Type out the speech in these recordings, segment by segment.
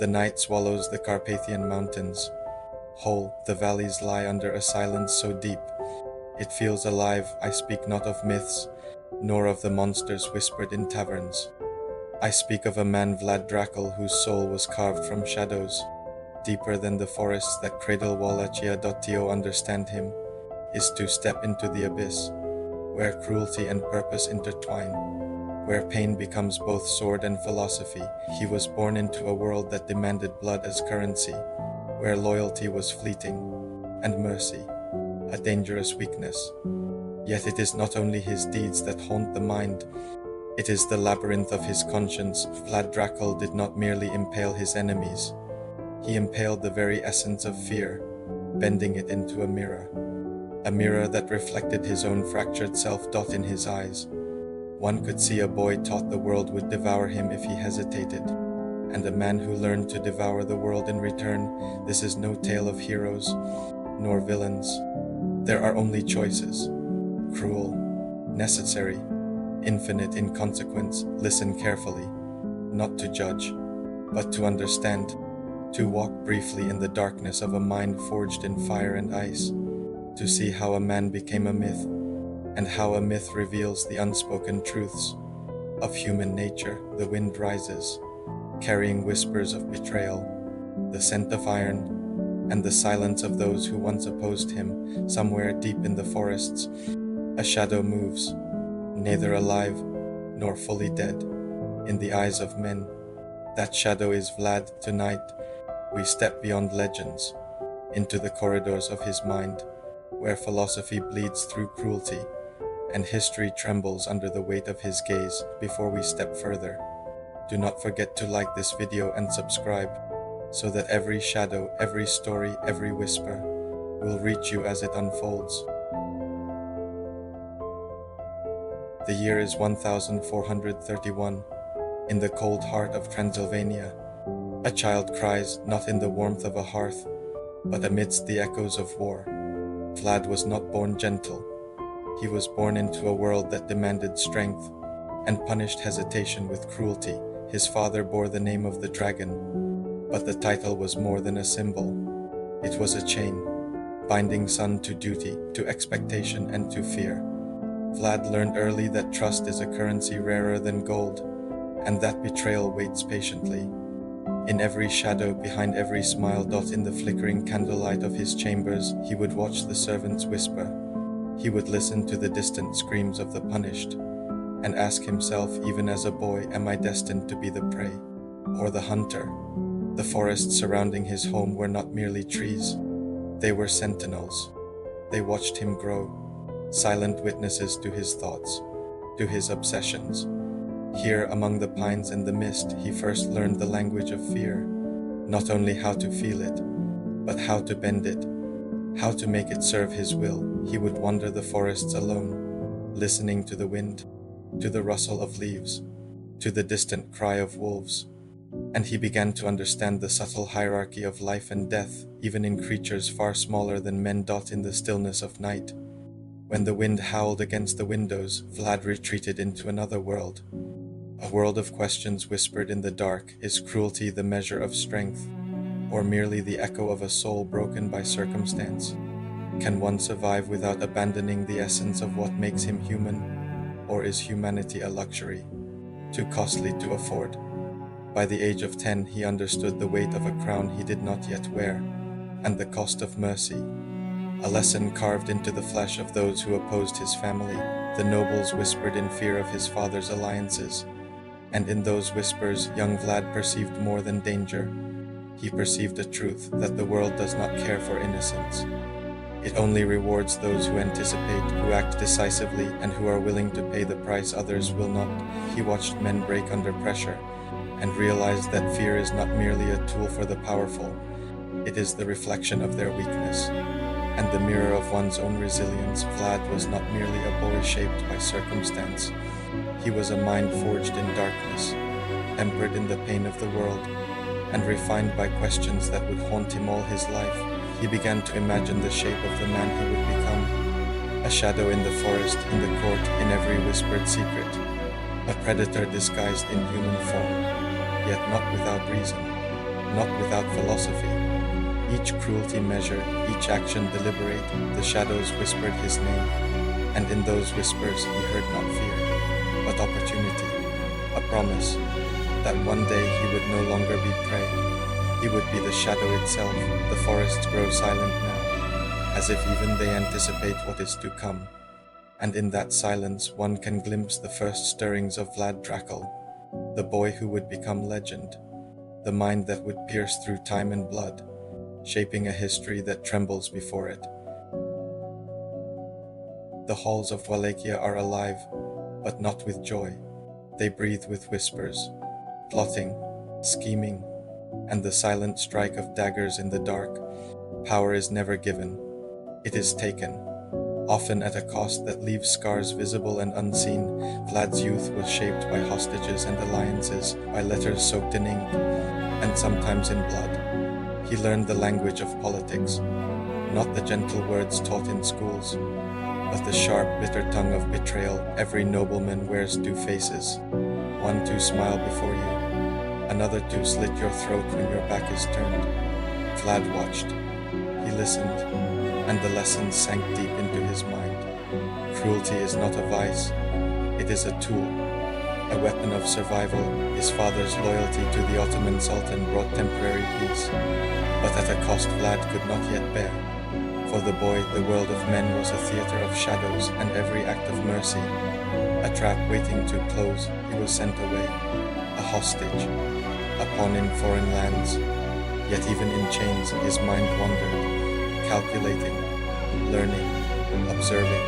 The night swallows the Carpathian mountains. Whole, the valleys lie under a silence so deep, it feels alive. I speak not of myths, nor of the monsters whispered in taverns. I speak of a man, Vlad Dracul, whose soul was carved from shadows. Deeper than the forests that cradle Wallachia.to understand him is to step into the abyss, where cruelty and purpose intertwine, where pain becomes both sword and philosophy. He was born into a world that demanded blood as currency, where loyalty was fleeting, and mercy, a dangerous weakness. Yet it is not only his deeds that haunt the mind, it is the labyrinth of his conscience. Vlad Dracul did not merely impale his enemies, he impaled the very essence of fear, bending it into a mirror that reflected his own fractured self. In his eyes, one could see a boy taught the world would devour him if he hesitated, and a man who learned to devour the world in return. This is no tale of heroes, nor villains. There are only choices, cruel, necessary, infinite in consequence. Listen carefully, not to judge, but to understand, to walk briefly in the darkness of a mind forged in fire and ice, to see how a man became a myth, and how a myth reveals the unspoken truths of human nature. The wind rises, carrying whispers of betrayal, the scent of iron, and the silence of those who once opposed him. Somewhere deep in the forests, a shadow moves, neither alive nor fully dead. In the eyes of men, that shadow is Vlad. Tonight, we step beyond legends, into the corridors of his mind, where philosophy bleeds through cruelty, and history trembles under the weight of his gaze. Before we step further, do not forget to like this video and subscribe, so that every shadow, every story, every whisper will reach you as it unfolds. The year is 1431. In the cold heart of Transylvania, a child cries, not in the warmth of a hearth, but amidst the echoes of war. Vlad was not born gentle. He was born into a world that demanded strength and punished hesitation with cruelty. His father bore the name of the dragon, but the title was more than a symbol. It was a chain, binding son to duty, to expectation, and to fear. Vlad learned early that trust is a currency rarer than gold, and that betrayal waits patiently. In every shadow, behind every smile. In the flickering candlelight of his chambers, he would watch the servants whisper. He would listen to the distant screams of the punished, and ask himself, even as a boy, am I destined to be the prey, or the hunter? The forests surrounding his home were not merely trees. They were sentinels. They watched him grow, silent witnesses to his thoughts, to his obsessions. Here, among the pines and the mist, he first learned the language of fear, not only how to feel it, but how to bend it, how to make it serve his will. He would wander the forests alone, listening to the wind, to the rustle of leaves, to the distant cry of wolves, and he began to understand the subtle hierarchy of life and death, even in creatures far smaller than men. In the stillness of night, when the wind howled against the windows, Vlad retreated into another world. A world of questions whispered in the dark. Is cruelty the measure of strength, or merely the echo of a soul broken by circumstance? Can one survive without abandoning the essence of what makes him human, or is humanity a luxury, too costly to afford? By the age of 10, he understood the weight of a crown he did not yet wear, and the cost of mercy, a lesson carved into the flesh of those who opposed his family. The nobles whispered in fear of his father's alliances, and in those whispers, young Vlad perceived more than danger. He perceived a truth, that the world does not care for innocence. It only rewards those who anticipate, who act decisively, and who are willing to pay the price others will not. He watched men break under pressure, and realized that fear is not merely a tool for the powerful, it is the reflection of their weakness, and the mirror of one's own resilience. Vlad was not merely a boy shaped by circumstance. He was a mind forged in darkness, tempered in the pain of the world, and refined by questions that would haunt him all his life. He began to imagine the shape of the man he would become, a shadow in the forest, in the court, in every whispered secret, a predator disguised in human form, yet not without reason. not without philosophy. Each cruelty measured, each action deliberate, the shadows whispered his name, and in those whispers he heard not fear, but opportunity, a promise that one day he would no longer be prey. He would be the shadow itself. The forests grow silent now, as if even they anticipate what is to come. And in that silence one can glimpse the first stirrings of Vlad Dracul, the boy who would become legend, the mind that would pierce through time and blood, shaping a history that trembles before it. The halls of Wallachia are alive, but not with joy. They breathe with whispers, plotting, scheming, and the silent strike of daggers in the dark. Power is never given, it is taken, often at a cost that leaves scars visible and unseen. Vlad's youth was shaped by hostages and alliances, by letters soaked in ink, and sometimes in blood. He learned the language of politics, not the gentle words taught in schools, but the sharp, bitter tongue of betrayal. Every nobleman wears two faces, one to smile before you, another to slit your throat when your back is turned. Vlad watched, he listened, and the lessons sank deep into his mind. Cruelty is not a vice, it is a tool, a weapon of survival. His father's loyalty to the Ottoman Sultan brought temporary peace, but at a cost Vlad could not yet bear. For the boy, the world of men was a theater of shadows, and every act of mercy, a trap waiting to close. He was sent away, a hostage, a pawn in foreign lands. Yet even in chains his mind wandered, calculating, learning, observing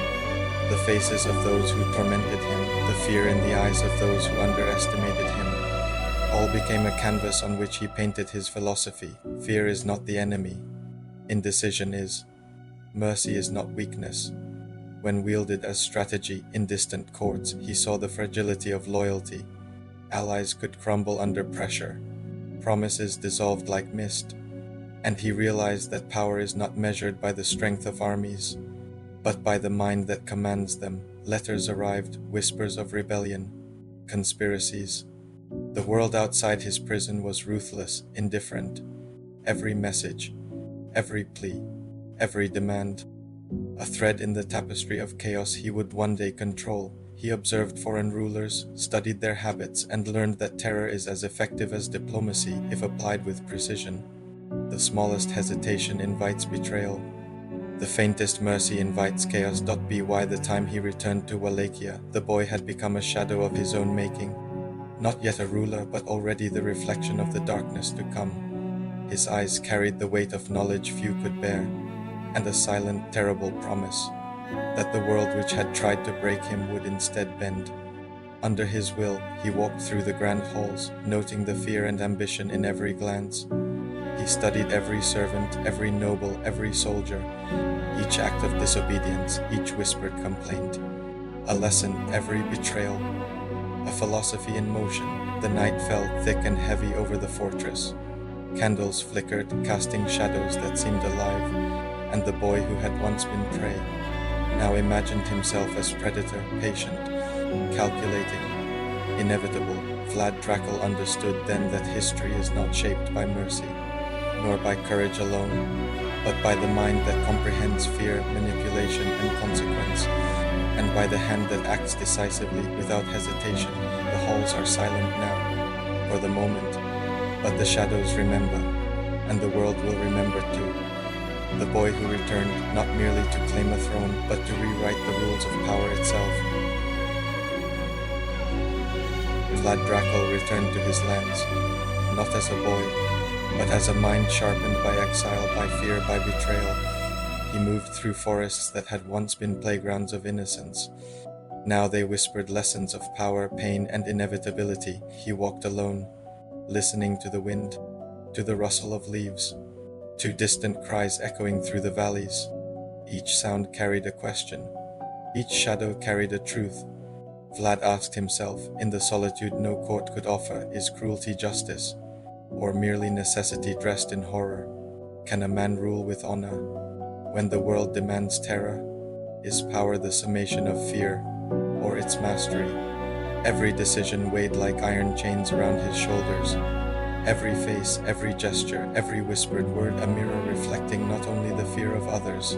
the faces of those who tormented him, the fear in the eyes of those who underestimated him. All became a canvas on which he painted his philosophy. Fear is not the enemy, indecision is. Mercy is not weakness. When wielded as strategy in distant courts, he saw the fragility of loyalty. Allies could crumble under pressure, promises dissolved like mist, and he realized that power is not measured by the strength of armies, but by the mind that commands them. Letters arrived, whispers of rebellion, conspiracies. The world outside his prison was ruthless, indifferent. Every message, every plea, every demand, a thread in the tapestry of chaos he would one day control. He observed foreign rulers, studied their habits, and learned that terror is as effective as diplomacy if applied with precision. The smallest hesitation invites betrayal. The faintest mercy invites chaos. By the time he returned to Wallachia, the boy had become a shadow of his own making. Not yet a ruler, but already the reflection of the darkness to come. His eyes carried the weight of knowledge few could bear, and a silent, terrible promise that the world which had tried to break him would instead bend. Under his will, he walked through the grand halls, noting the fear and ambition in every glance. He studied every servant, every noble, every soldier, each act of disobedience, each whispered complaint. A lesson, every betrayal, a philosophy in motion. The night fell thick and heavy over the fortress. Candles flickered, casting shadows that seemed alive, and the boy who had once been prey now imagined himself as predator, patient, calculating, inevitable. Vlad Dracul understood then that history is not shaped by mercy, nor by courage alone, but by the mind that comprehends fear, manipulation, and consequence, and by the hand that acts decisively without hesitation. The halls are silent now, for the moment, but the shadows remember, and the world will remember too. The boy who returned not merely to claim a throne, but to rewrite the rules of power itself. Vlad Dracul returned to his lands, not as a boy, but as a mind sharpened by exile, by fear, by betrayal. He moved through forests that had once been playgrounds of innocence. Now they whispered lessons of power, pain, and inevitability. He walked alone, listening to the wind, to the rustle of leaves, to distant cries echoing through the valleys. Each sound carried a question. Each shadow carried a truth. Vlad asked himself, in the solitude no court could offer, is cruelty justice, or merely necessity dressed in horror? Can a man rule with honor when the world demands terror? Is power the summation of fear, or its mastery? Every decision weighed like iron chains around his shoulders, Every face, every gesture, every whispered word a mirror reflecting not only the fear of others,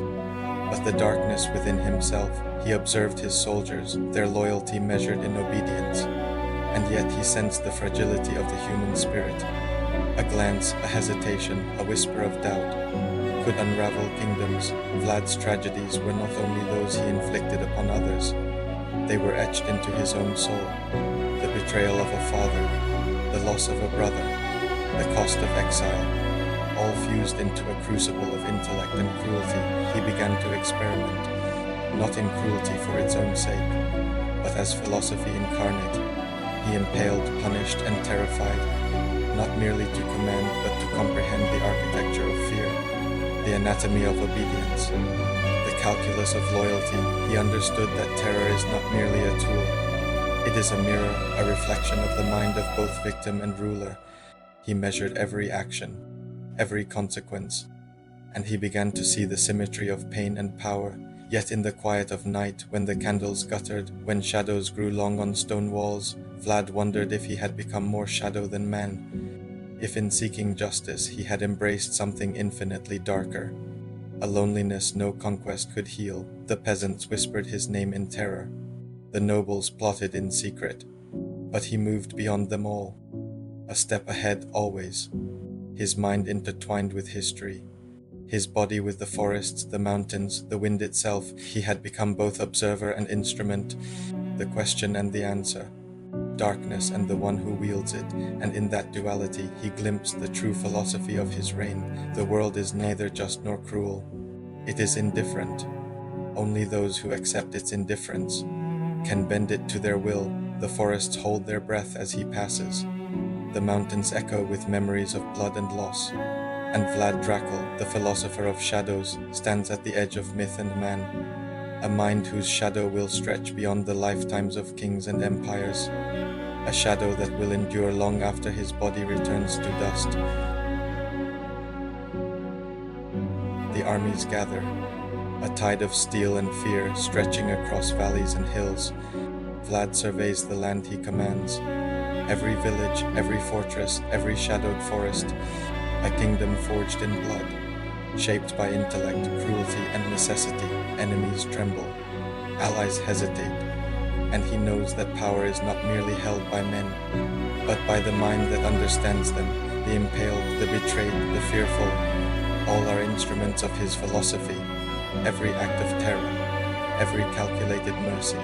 but the darkness within himself. He observed his soldiers, their loyalty measured in obedience, and yet he sensed the fragility of the human spirit. A glance, a hesitation, a whisper of doubt could unravel kingdoms. Vlad's tragedies were not only those he inflicted upon others, they were etched into his own soul. The betrayal of a father, the loss of a brother, the cost of exile, all fused into a crucible of intellect and cruelty. He began to experiment, not in cruelty for its own sake, but as philosophy incarnate. He impaled, punished, and terrified, not merely to command, but to comprehend the architecture of fear, the anatomy of obedience, the calculus of loyalty. He understood that terror is not merely a tool. It is a mirror, a reflection of the mind of both victim and ruler. He measured every action, every consequence, and he began to see the symmetry of pain and power. Yet in the quiet of night, when the candles guttered, when shadows grew long on stone walls, Vlad wondered if he had become more shadow than man, if in seeking justice he had embraced something infinitely darker, a loneliness no conquest could heal. The peasants whispered his name in terror, the nobles plotted in secret, but he moved beyond them all, a step ahead always, his mind intertwined with history, his body with the forests, the mountains, the wind itself. He had become both observer and instrument, the question and the answer, darkness and the one who wields it, and in that duality he glimpsed the true philosophy of his reign. The world is neither just nor cruel, it is indifferent. Only those who accept its indifference can bend it to their will. The forests hold their breath as he passes, the mountains echo with memories of blood and loss, and Vlad Dracul, the philosopher of shadows, stands at the edge of myth and man, a mind whose shadow will stretch beyond the lifetimes of kings and empires, a shadow that will endure long after his body returns to dust. The armies gather, a tide of steel and fear stretching across valleys and hills. Vlad surveys the land he commands, every village, every fortress, every shadowed forest, a kingdom forged in blood, shaped by intellect, cruelty, and necessity. Enemies tremble, allies hesitate, and he knows that power is not merely held by men, but by the mind that understands them. The impaled, the betrayed, the fearful, all are instruments of his philosophy. Every act of terror, every calculated mercy,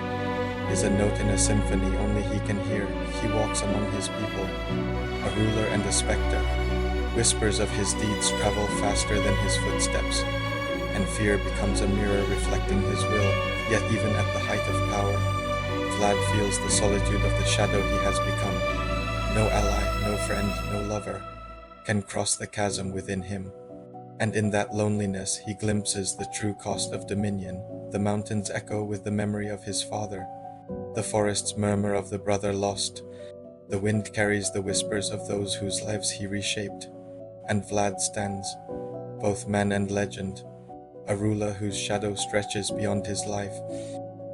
is a note in a symphony only he can hear. He walks among his people, a ruler and a specter. Whispers of his deeds travel faster than his footsteps, and fear becomes a mirror reflecting his will. Yet even at the height of power, Vlad feels the solitude of the shadow he has become. No ally, no friend, no lover can cross the chasm within him. And in that loneliness he glimpses the true cost of dominion. The mountains echo with the memory of his father, the forests murmur of the brother lost, the wind carries the whispers of those whose lives he reshaped. And Vlad stands, both man and legend, a ruler whose shadow stretches beyond his life,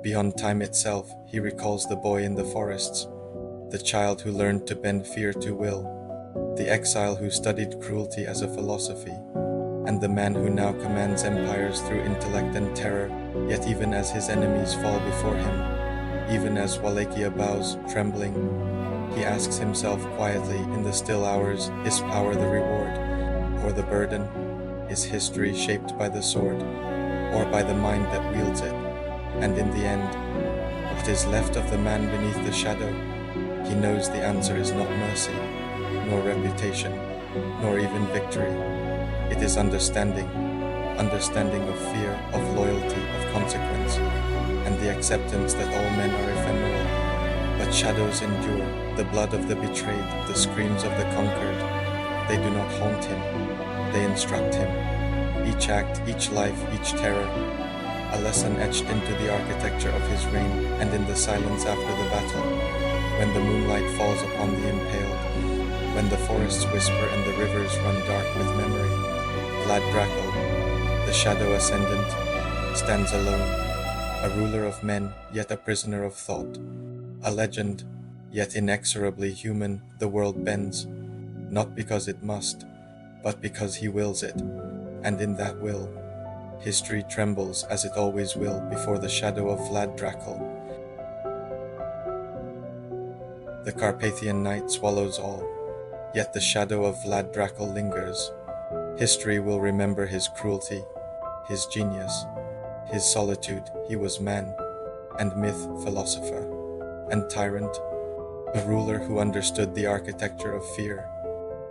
beyond time itself. He recalls the boy in the forests, the child who learned to bend fear to will, the exile who studied cruelty as a philosophy, and the man who now commands empires through intellect and terror. Yet even as his enemies fall before him, even as Wallachia bows, trembling, he asks himself quietly in the still hours, is power the reward, or the burden? Is history shaped by the sword, or by the mind that wields it? And in the end, what is left of the man beneath the shadow? He knows the answer is not mercy, nor reputation, nor even victory. It is understanding, understanding of fear, of loyalty, of consequence, and the acceptance that all men are ephemeral. But shadows endure, the blood of the betrayed, the screams of the conquered. They do not haunt him, they instruct him. Each act, each life, each terror, a lesson etched into the architecture of his reign. And in the silence after the battle, when the moonlight falls upon the impaled, when the forests whisper and the rivers run dark with memory, Vlad Dracul, the shadow ascendant, stands alone, a ruler of men, yet a prisoner of thought, a legend, yet inexorably human. The world bends, not because it must, but because he wills it, and in that will, history trembles as it always will before the shadow of Vlad Dracul. The Carpathian night swallows all, yet the shadow of Vlad Dracul lingers. History will remember his cruelty, his genius, his solitude. He was man, and myth philosopher, and tyrant, a ruler who understood the architecture of fear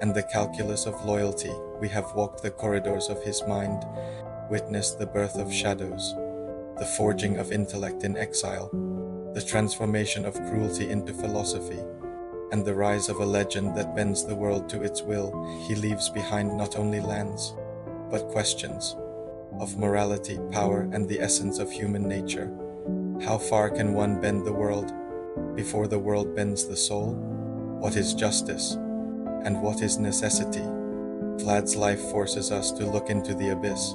and the calculus of loyalty. We have walked the corridors of his mind, witnessed the birth of shadows, the forging of intellect in exile, the transformation of cruelty into philosophy, and the rise of a legend that bends the world to its will. He leaves behind not only lands, but questions of morality, power, and the essence of human nature. How far can one bend the world before the world bends the soul? What is justice, and what is necessity? Vlad's life forces us to look into the abyss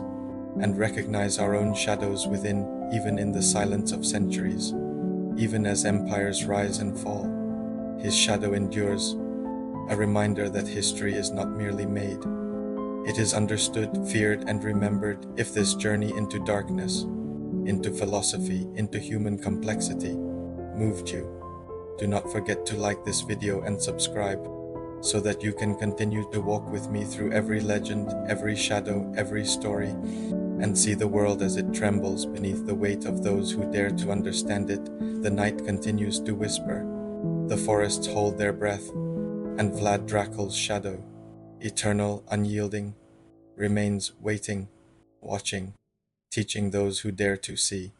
and recognize our own shadows within, even in the silence of centuries. Even as empires rise and fall, his shadow endures, a reminder that history is not merely made. It is understood, feared, and remembered. If this journey into darkness, into philosophy, into human complexity moved you, do not forget to like this video and subscribe so that you can continue to walk with me through every legend, every shadow, every story, and see the world as it trembles beneath the weight of those who dare to understand it. The night continues to whisper, the forests hold their breath, and Vlad Dracul's shadow, eternal, unyielding, remains waiting, watching, teaching those who dare to see.